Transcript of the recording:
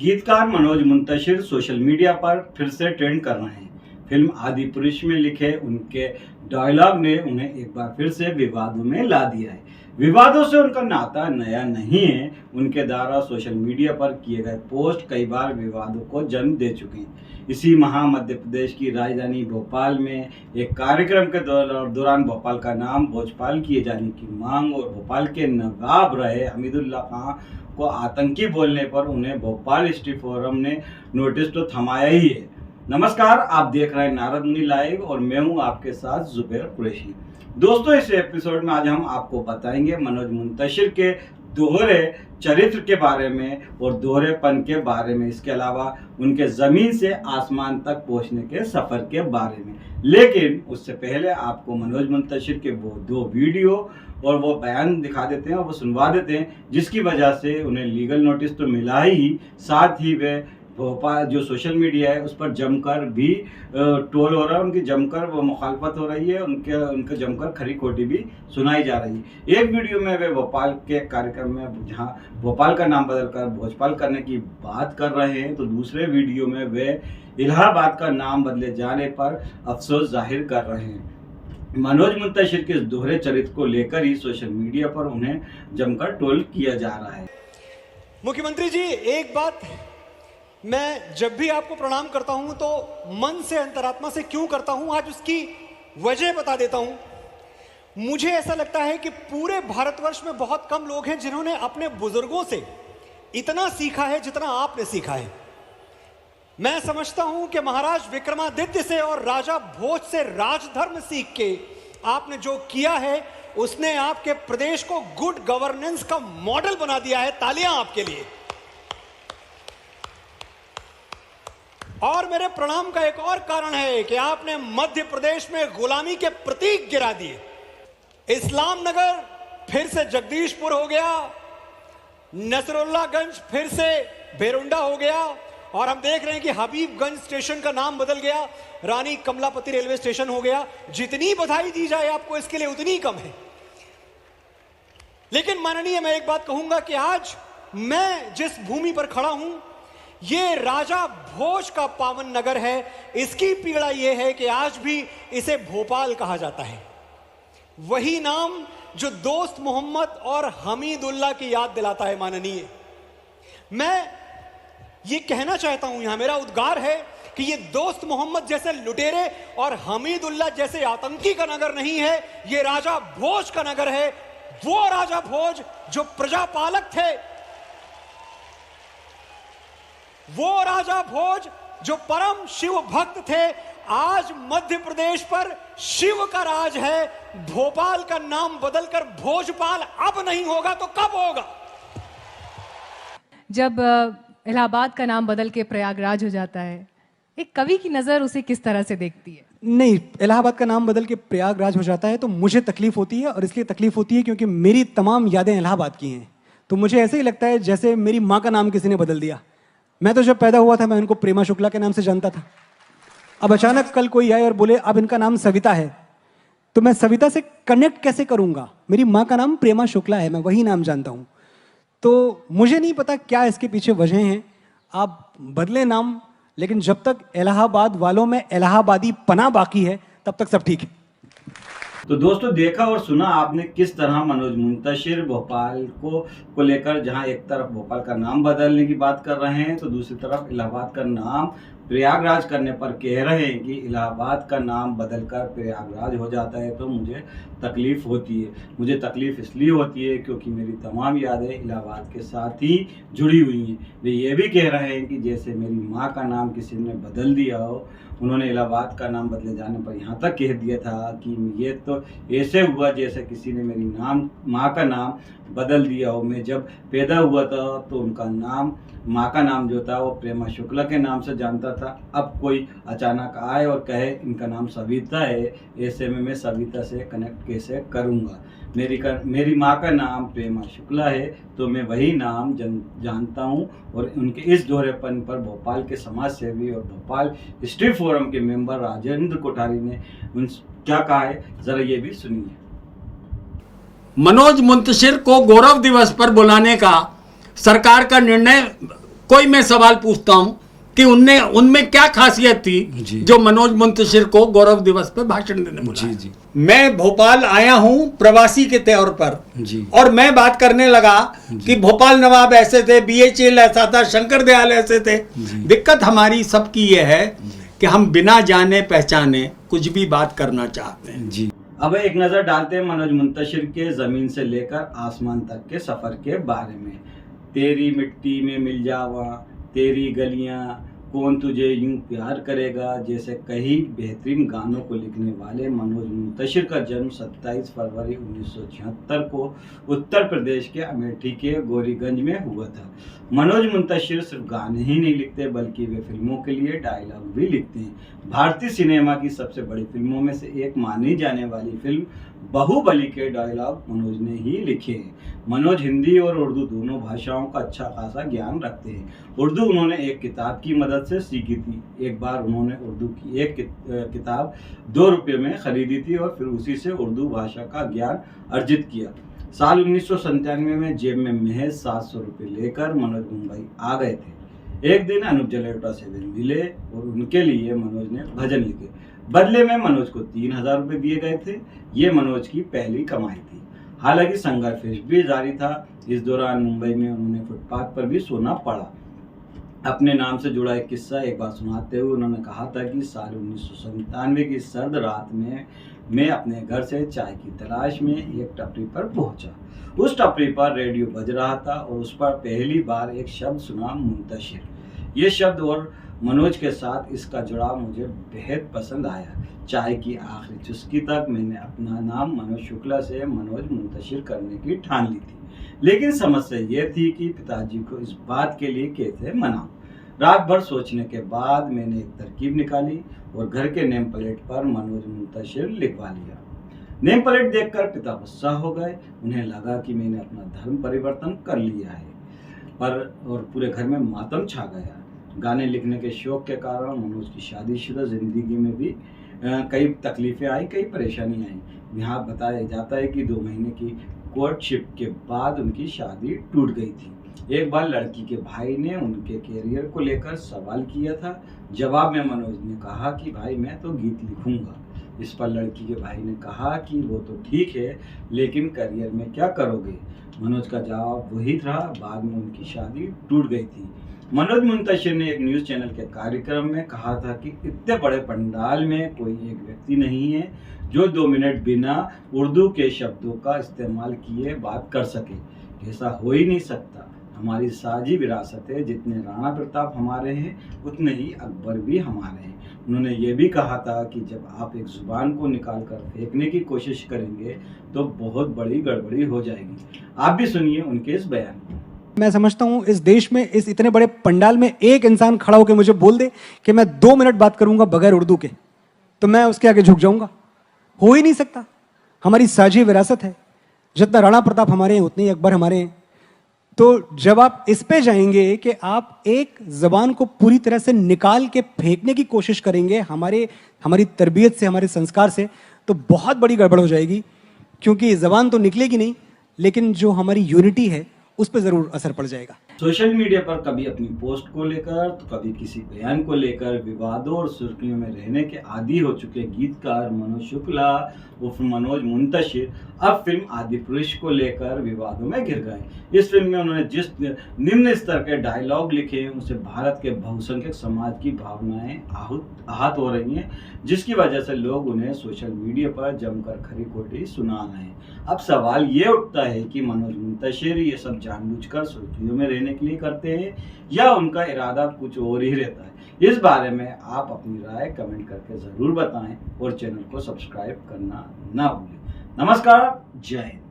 गीतकार Manoj Muntashir social media पर फिर से ट्रेंड कर रहे हैं। फिल्म आदि पुरुष में लिखे उनके डायलॉग ने उन्हें एक बार फिर से विवादों में ला दिया है। विवादों से उनका नाता नया नहीं है। उनके द्वारा सोशल मीडिया पर किए गए पोस्ट कई बार विवादों को जन्म दे चुके हैं। इसी माह मध्य प्रदेश की राजधानी भोपाल में एक कार्यक्रम के दौरान भोपाल का नाम भोजपाल किए जाने की मांग और भोपाल के नवाब रहे हमीदुल्ला खां को आतंकी बोलने पर उन्हें भोपाल स्ट्रीट फोरम ने नोटिस तो थमाया ही है। नमस्कार, आप देख रहे हैं नारदमुनि लाइव और मैं हूं आपके साथ जुबैर कुरैशी। दोस्तों, इस एपिसोड में आज हम आपको बताएंगे मनोज मुंतशिर के दोहरे चरित्र के बारे में और दोहरेपन के बारे में, इसके अलावा उनके जमीन से आसमान तक पहुंचने के सफर के बारे में। लेकिन उससे पहले आपको मनोज मुंतशिर के वो दो वीडियो और वो बयान दिखा देते हैं और वो सुनवा देते हैं, जिसकी वजह से उन्हें लीगल नोटिस तो मिला ही, साथ ही वे भोपाल जो सोशल मीडिया है उस पर जमकर भी ट्रोल हो रहा है, उनकी जमकर वो मुखालफत हो रही है, उनके जमकर खरी खोटी भी सुनाई जा रही है। एक वीडियो में वे भोपाल के कार्यक्रम में जहां भोपाल का नाम बदलकर भोजपाल करने की बात कर रहे हैं, तो दूसरे वीडियो में वे इलाहाबाद का नाम बदले जाने पर अफसोस जाहिर कर रहे हैं। मनोज मुंतशिर के दोहरे चरित्र को लेकर ही सोशल मीडिया पर उन्हें जमकर ट्रोल किया जा रहा है। मुख्यमंत्री जी, एक बात, मैं जब भी आपको प्रणाम करता हूं तो मन से अंतरात्मा से क्यों करता हूं, आज उसकी वजह बता देता हूं। मुझे ऐसा लगता है कि पूरे भारतवर्ष में बहुत कम लोग हैं जिन्होंने अपने बुजुर्गों से इतना सीखा है जितना आपने सीखा है। मैं समझता हूं कि महाराज विक्रमादित्य से और राजा भोज से राजधर्म सीख के आपने जो किया है उसने आपके प्रदेश को गुड गवर्नेंस का मॉडल बना दिया है। तालियां आपके लिए। और मेरे प्रणाम का एक और कारण है कि आपने मध्य प्रदेश में गुलामी के प्रतीक गिरा दिए। इस्लाम नगर फिर से जगदीशपुर हो गया, नसरुल्लागंज फिर से भेरुंडा हो गया, और हम देख रहे हैं कि हबीबगंज स्टेशन का नाम बदल गया, रानी कमलापति रेलवे स्टेशन हो गया। जितनी बधाई दी जाए आपको इसके लिए उतनी कम है। लेकिन माननीय, मैं एक बात कहूंगा कि आज मैं जिस भूमि पर खड़ा हूं ये राजा भोज का पावन नगर है। इसकी पीड़ा यह है कि आज भी इसे भोपाल कहा जाता है। वही नाम जो दोस्त मोहम्मद और हमीदुल्ला की याद दिलाता है। माननीय, मैं ये कहना चाहता हूं, यहां मेरा उद्गार है कि ये दोस्त मोहम्मद जैसे लुटेरे और हमीदुल्ला जैसे आतंकी का नगर नहीं है, ये राजा भोज का नगर है। वो राजा भोज जो प्रजापालक थे, वो राजा भोज जो परम शिव भक्त थे। आज मध्य प्रदेश पर शिव का राज है। भोपाल का नाम बदलकर भोजपाल अब नहीं होगा तो कब होगा? जब इलाहाबाद का नाम बदल के प्रयागराज हो जाता है, एक कवि की नजर उसे किस तरह से देखती है? नहीं, इलाहाबाद का नाम बदल के प्रयागराज हो जाता है तो मुझे तकलीफ होती है, और इसलिए तकलीफ होती है क्योंकि मेरी तमाम यादें इलाहाबाद की हैं। तो मुझे ऐसे ही लगता है जैसे मेरी माँ का नाम किसी ने बदल दिया। मैं तो जब पैदा हुआ था मैं उनको प्रेमा शुक्ला के नाम से जानता था। अब अचानक कल कोई आए और बोले अब इनका नाम सविता है, तो मैं सविता से कनेक्ट कैसे करूंगा? मेरी माँ का नाम प्रेमा शुक्ला है, मैं वही नाम जानता हूं। तो मुझे नहीं पता क्या इसके पीछे वजह हैं। आप बदले नाम, लेकिन जब तक इलाहाबाद वालों में इलाहाबादी पना बाकी है तब तक सब ठीक है। तो दोस्तों, देखा और सुना आपने किस तरह मनोज मुंतशिर भोपाल को लेकर, जहां एक तरफ भोपाल का नाम बदलने की बात कर रहे हैं तो दूसरी तरफ इलाहाबाद का नाम प्रयागराज करने पर कह रहे हैं कि इलाहाबाद का नाम बदलकर प्रयागराज हो जाता है तो मुझे तकलीफ़ होती है। मुझे तकलीफ़ इसलिए होती है क्योंकि मेरी तमाम यादें इलाहाबाद के साथ ही जुड़ी हुई हैं। वे ये भी कह रहे हैं कि जैसे मेरी माँ का नाम किसी ने बदल दिया हो, उन्होंने इलाहाबाद का नाम बदले जाने पर यहाँ तक कह दिया था कि ये तो ऐसे हुआ जैसे किसी ने मेरी माँ का नाम बदल दिया हो। मैं जब पैदा हुआ था तो उनका नाम, माँ का नाम जो था वो प्रेमा शुक्ला के नाम से जानता था। अब कोई अचानक आए और कहे इनका नाम सविता है, ऐसे में मैं सविता से कनेक्ट कैसे करूँगा? मेरी माँ का नाम प्रेमा शुक्ला है तो मैं वही नाम जानता हूँ। और उनके इस दोहरेपन पर भोपाल के समाज सेवी और भोपाल स्ट्रीट फोरम के मेंबर राजेंद्र कोठारी ने क्या कहा है, जरा ये भी सुनिए। मनोज मुंतशिर को गौरव दिवस पर बुलाने का सरकार का निर्णय कोई मैं सवाल पूछता हूं कि उनमें क्या खासियत थी जो मनोज मुंतशिर को गौरव दिवस पे भाषण देने बुलाया। जी। मैं भोपाल आया हूं प्रवासी के तौर पर जी। और मैं बात करने लगा कि भोपाल नवाब ऐसे थे, BHL ऐसा था, शंकर दयाल ऐसे थे। दिक्कत हमारी सबकी यह है कि हम बिना जाने पहचाने कुछ भी बात करना चाहते हैं। जी। अब एक नजर डालते हैं मनोज मुंतशिर के जमीन से लेकर आसमान तक के सफर के बारे में। तेरी मिट्टी में मिल जावा, तेरी गलियां, कौन तुझे यूं प्यार करेगा जैसे कई बेहतरीन गानों को लिखने वाले मनोज मुंतशिर का जन्म 27 फरवरी 1976 को उत्तर प्रदेश के अमेठी के गौरीगंज में हुआ था। मनोज मुंतशिर सिर्फ गाने ही नहीं लिखते बल्कि वे फिल्मों के लिए डायलॉग भी लिखते हैं। भारतीय सिनेमा की सबसे बड़ी फिल्मों में से एक मानी जाने वाली फिल्म बाहुबली के डायलॉग मनोज ने ही लिखे हैं। मनोज हिंदी और उर्दू दोनों भाषाओं का अच्छा खासा ज्ञान रखते हैं। उर्दू उन्होंने एक किताब की मदद से सीखी थी। एक बार उन्होंने उर्दू की एक किताब 2 रुपये में खरीदी थी और फिर उसी से उर्दू भाषा का ज्ञान अर्जित किया। साल 1997 में जेब में महज 700 रुपये लेकर मनोज मुंबई आ गए थे। एक दिन अनुप जलोटा से वे मिले और उनके लिए मनोज ने भजन लिखे। बदले में मनोज को 3000 रुपये दिए गए थे। ये मनोज की पहली कमाई थी। हालांकि संघर्ष भी जारी था। इस दौरान मुंबई में उन्होंने फुटपाथ पर भी सोना पड़ा। अपने नाम से जुड़ा एक किस्सा एक बार सुनाते हुए उन्होंने कहा था कि साल 1997 की सर्द रात में मैं अपने घर से चाय की तलाश में एक टपरी पर पहुंचा। उस टपरी पर रेडियो बज रहा था और उस पर पहली बार एक शब्द सुना, मुंतशिर। ये शब्द और मनोज के साथ इसका जुड़ाव मुझे बेहद पसंद आया। चाय की आखिरी चुस्की तक मैंने अपना नाम मनोज शुक्ला से मनोज मुंतशिर करने की ठान ली थी। लेकिन समस्या ये थी कि पिताजी को इस बात के लिए कैसे मनाऊं। रात भर सोचने के बाद मैंने एक तरकीब निकाली और घर के नेम प्लेट पर मनोज मुंतशिर लिखवा लिया। नेम प्लेट देखकर पिता गुस्सा हो गए। उन्हें लगा कि मैंने अपना धर्म परिवर्तन कर लिया है और पूरे घर में मातम छा गया। गाने लिखने के शौक के कारण मनोज की शादीशुदा जिंदगी में भी कई तकलीफें आई, कई परेशानी आई। यहाँ बताया जाता है कि 2 महीने की कोर्टशिप के बाद उनकी शादी टूट गई थी। एक बार लड़की के भाई ने उनके कैरियर को लेकर सवाल किया था। जवाब में मनोज ने कहा कि भाई मैं तो गीत लिखूंगा। इस पर लड़की के भाई ने कहा कि वो तो ठीक है लेकिन करियर में क्या करोगे। मनोज का जवाब वही था। बाद में उनकी शादी टूट गई थी। मनोज मुंतशिर ने एक न्यूज़ चैनल के कार्यक्रम में कहा था कि इतने बड़े पंडाल में कोई एक व्यक्ति नहीं है जो 2 मिनट बिना उर्दू के शब्दों का इस्तेमाल किए बात कर सके। ऐसा हो ही नहीं सकता। हमारी साझी विरासत है। जितने राणा प्रताप हमारे हैं उतने ही अकबर भी हमारे हैं। उन्होंने ये भी कहा था कि जब आप एक जुबान को निकाल कर फेंकने की कोशिश करेंगे तो बहुत बड़ी गड़बड़ी हो जाएगी। आप भी सुनिए उनके इस बयान को। मैं समझता हूं इस देश में इस इतने बड़े पंडाल में एक इंसान खड़ा होकर मुझे बोल दे कि मैं 2 मिनट बात करूंगा बगैर उर्दू के, तो मैं उसके आगे झुक जाऊंगा। हो ही नहीं सकता। हमारी साझी विरासत है। जितना राणा प्रताप हमारे हैं उतने ही अकबर हमारे हैं। तो जब आप इस पे जाएंगे कि आप एक जबान को पूरी तरह से निकाल के फेंकने की कोशिश करेंगे हमारी तरबियत से, हमारे संस्कार से, तो बहुत बड़ी गड़बड़ हो जाएगी। क्योंकि जबान तो निकलेगी नहीं लेकिन जो हमारी यूनिटी है उस पर जरूर असर पड़ जाएगा। सोशल मीडिया पर कभी अपनी पोस्ट को लेकर तो कभी किसी बयान को लेकर विवादों और सुर्खियों में रहने के आदी हो चुके गीतकार मनोज शुक्ला उर्फ मनोज मुंतशिर अब फिल्म आदिपुरुष को लेकर विवादों में घिर गए। इस फिल्म में उन्होंने जिस निम्न स्तर के डायलॉग लिखे उनसे भारत के बहुसंख्यक समाज की भावनाएं आहत हो रही हैं, जिसकी वजह से लोग उन्हें सोशल मीडिया पर जमकर खरी खोटी सुना रहे हैं। अब सवाल ये उठता है कि मनोज मुंतशिर ये सब जानबूझकर सुर्खियों में रहने के लिए करते हैं या उनका इरादा कुछ और ही रहता है। इस बारे में आप अपनी राय कमेंट करके ज़रूर बताएं और चैनल को सब्सक्राइब करना ना भूलें। नमस्कार, जय हिंद।